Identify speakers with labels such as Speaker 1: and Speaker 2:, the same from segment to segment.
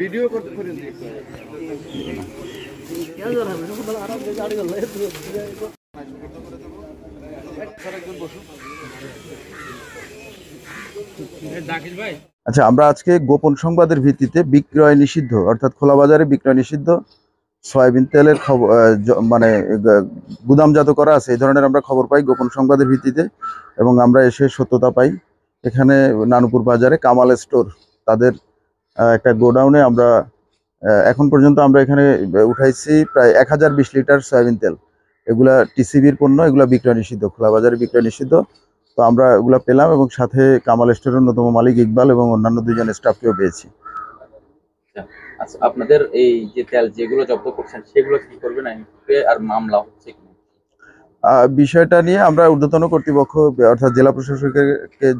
Speaker 1: Video করতে পারেন
Speaker 2: আচ্ছা, আমরা আজকে গোপন সংবাদের ভিত্তিতে বিক্রয় নিষিদ্ধ অর্থাৎ খোলা বাজারে বিক্রয় নিষিদ্ধ সয়াবিন তেলের খবর মানে গুদামজাত করা আছে এই ধরনের আমরা খবর পাই গোপন সংবাদের ভিত্তিতে, এবং আমরা এসে সত্যতা পাই। এখানে নানুপুর বাজারে কামাল স্টোর তাদের একটা গোডাউনে আমরা এখন পর্যন্ত আমরা এখানে উঠাইছি প্রায় 1020 লিটার সয়াবিন তেল। এগুলা টিসিবির পণ্য, এগুলা বিক্রয় নিষিদ্ধ, খোলা বাজারে বিক্রয় নিষিদ্ধ। তো আমরা এগুলা পেলাম এবং সাথে কামাল স্টোরের অন্যতম মালিক ইকবাল এবং অন্যান্য দুইজন স্টাফকেও পেয়েছি।
Speaker 3: আচ্ছা, আপনাদের এই যে তেল যেগুলো জব্দ করছেন সেগুলো কি করবেন আর মামলা হচ্ছে কি?
Speaker 2: বিষয়টা নিয়ে আমরা ঊর্ধ্বতন কর্তৃপক্ষ অর্থাৎ জেলা প্রশাসকের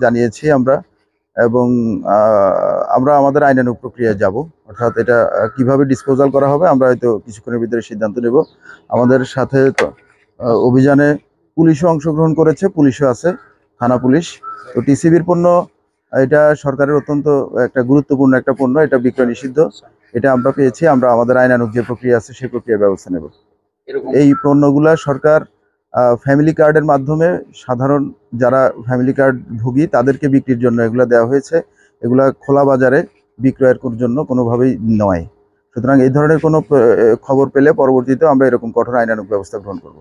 Speaker 2: জানিয়েছি আমরা, এবং আমরা আমাদের আইনানুগ প্রক্রিয়ায় যাব। অর্থাৎ এটা কিভাবে ডিসপোজাল করা হবে আমরা হয়তো কিছুক্ষণের ভিতরে সিদ্ধান্ত নেব। আমাদের সাথে অভিযানে পুলিশও অংশগ্রহণ করেছে, পুলিশও আছে, থানা পুলিশ। তো টিসিবির পণ্য এটা সরকারের অত্যন্ত একটা গুরুত্বপূর্ণ একটা পণ্য, এটা বিক্রয় নিষিদ্ধ। এটা আমরা পেয়েছি, আমরা আমাদের আইনানুগ যে প্রক্রিয়া আছে সেই প্রক্রিয়ার ব্যবস্থা নেব। এই পণ্যগুলা সরকার ফ্যামিলি কার্ডের মাধ্যমে সাধারণ যারা ফ্যামিলি কার্ড ভোগী তাদেরকে বিক্রির জন্য এগুলো দেওয়া হয়েছে। এগুলা খোলা বাজারে বিক্রয়ের জন্য কোনোভাবেই নয়। সুতরাং এই ধরনের কোনো খবর পেলে পরবর্তীতে আমরা এরকম কঠোর আইনানুগ ব্যবস্থা গ্রহণ করব।